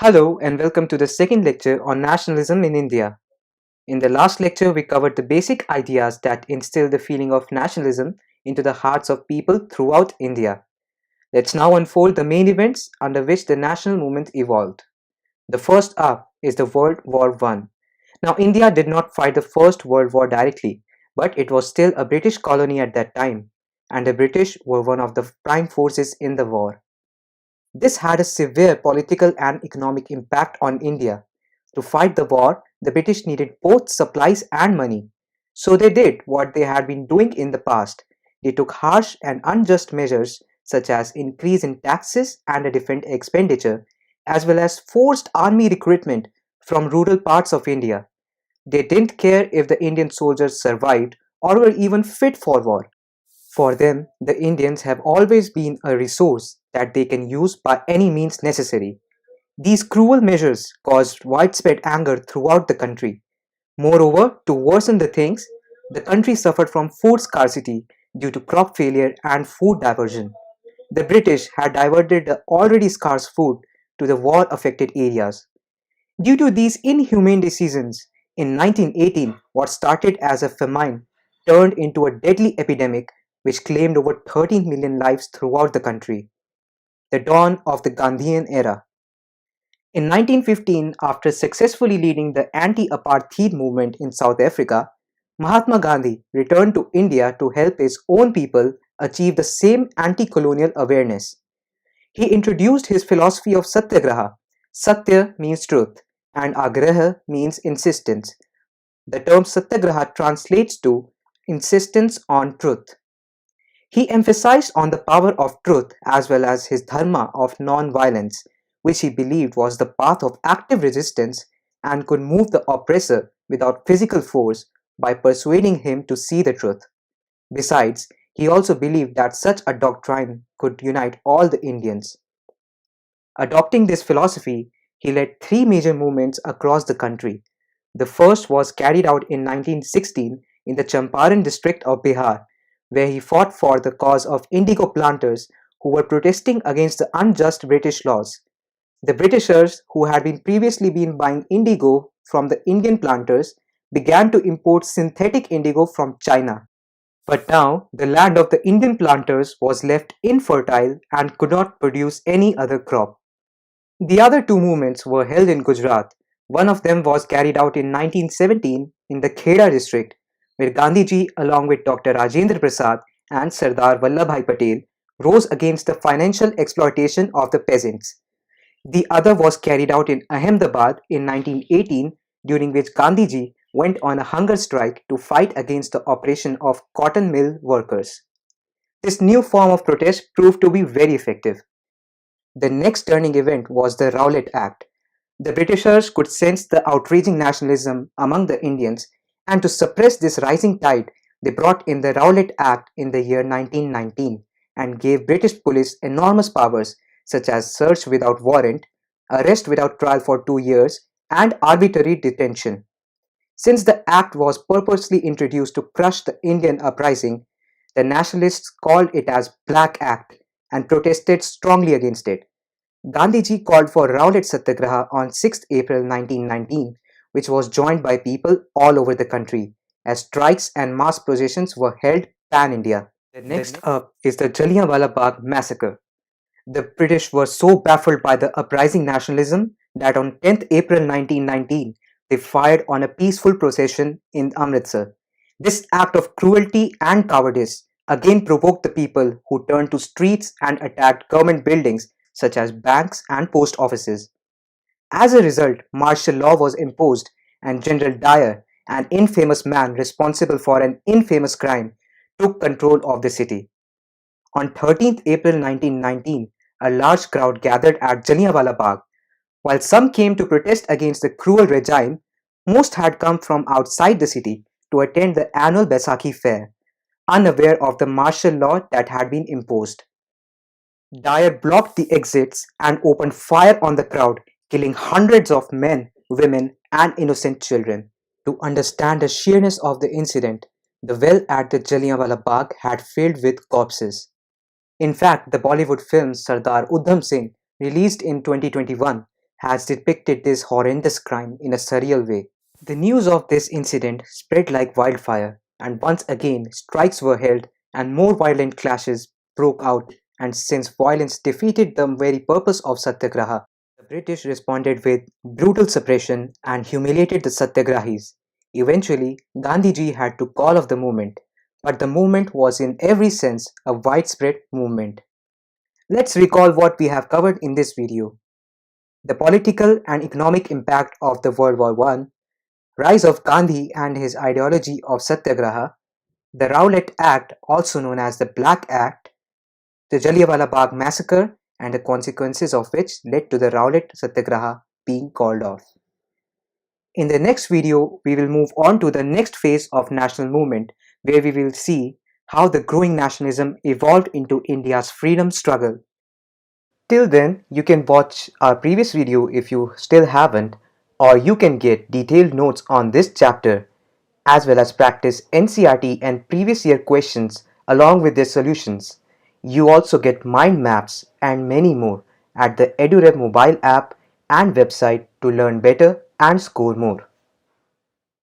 Hello and welcome to the second lecture on nationalism in India. In the last lecture, we covered the basic ideas that instill the feeling of nationalism into the hearts of people throughout India. Let's now unfold the main events under which the national movement evolved. The first up is the World War I. Now, India did not fight the First World War directly, but it was still a British colony at that time, and the British were one of the prime forces in the war. This had a severe political and economic impact on India. To fight the war, the British needed both supplies and money. So they did what they had been doing in the past. They took harsh and unjust measures such as increase in taxes and a defense expenditure, as well as forced army recruitment from rural parts of India. They didn't care if the Indian soldiers survived or were even fit for war. For them, the Indians have always been a resource that they can use by any means necessary. These cruel measures caused widespread anger throughout the country. Moreover, to worsen the things, the country suffered from food scarcity due to crop failure and food diversion. The British had diverted the already scarce food to the war affected areas. Due to these inhumane decisions, in 1918, what started as a famine turned into a deadly epidemic which claimed over 13 million lives throughout the country. The dawn of the Gandhian era. In 1915, after successfully leading the anti-apartheid movement in South Africa, Mahatma Gandhi returned to India to help his own people achieve the same anti-colonial awareness. He introduced his philosophy of Satyagraha. Satya means truth and Agraha means insistence. The term Satyagraha translates to insistence on truth. He emphasized on the power of truth as well as his dharma of non-violence, which he believed was the path of active resistance and could move the oppressor without physical force by persuading him to see the truth. Besides, he also believed that such a doctrine could unite all the Indians. Adopting this philosophy, he led three major movements across the country. The first was carried out in 1916 in the Champaran district of Bihar, where he fought for the cause of indigo planters who were protesting against the unjust British laws. The Britishers, who had previously been buying indigo from the Indian planters, began to import synthetic indigo from China. But now, the land of the Indian planters was left infertile and could not produce any other crop. The other two movements were held in Gujarat. One of them was carried out in 1917 in the Kheda district, where Gandhiji, along with Dr. Rajendra Prasad and Sardar Vallabhbhai Patel, rose against the financial exploitation of the peasants. The other was carried out in Ahmedabad in 1918, during which Gandhiji went on a hunger strike to fight against the oppression of cotton mill workers. This new form of protest proved to be very effective. The next turning event was the Rowlatt Act. The Britishers could sense the outraging nationalism among the Indians, and to suppress this rising tide, they brought in the Rowlatt Act in the year 1919 and gave British police enormous powers such as search without warrant, arrest without trial for 2 years, and arbitrary detention. Since the act was purposely introduced to crush the Indian uprising, the nationalists called it as Black Act and protested strongly against it. Gandhiji called for Rowlatt Satyagraha on 6th April 1919, which was joined by people all over the country, as strikes and mass processions were held pan-India. The next up is the Jallianwala Bagh Massacre. The British were so baffled by the uprising nationalism that on 10th April 1919, they fired on a peaceful procession in Amritsar. This act of cruelty and cowardice again provoked the people, who turned to streets and attacked government buildings such as banks and post offices. As a result, martial law was imposed, and General Dyer, an infamous man responsible for an infamous crime, took control of the city. On 13th April 1919, a large crowd gathered at Jallianwala Bagh. While some came to protest against the cruel regime, most had come from outside the city to attend the annual Baisakhi fair, unaware of the martial law that had been imposed. Dyer blocked the exits and opened fire on the crowd, killing hundreds of men, women, and innocent children. To understand the sheerness of the incident, the well at the Jallianwala Bagh had filled with corpses. In fact, the Bollywood film Sardar Udham Singh, released in 2021, has depicted this horrendous crime in a surreal way. The news of this incident spread like wildfire, and once again strikes were held and more violent clashes broke out. And since violence defeated the very purpose of Satyagraha, the British responded with brutal suppression and humiliated the Satyagrahis. Eventually, Gandhiji had to call off the movement, but the movement was in every sense a widespread movement. Let's recall what we have covered in this video. The political and economic impact of the World War I, rise of Gandhi and his ideology of Satyagraha, the Rowlatt Act, also known as the Black Act, the Jallianwala Bagh massacre, and the consequences of which led to the Rowlatt Satyagraha being called off. In the next video, we will move on to the next phase of national movement, where we will see how the growing nationalism evolved into India's freedom struggle. Till then, you can watch our previous video if you still haven't, or you can get detailed notes on this chapter, as well as practice NCERT and previous year questions along with their solutions. You also get mind maps and many more at the EduRev mobile app and website to learn better and score more.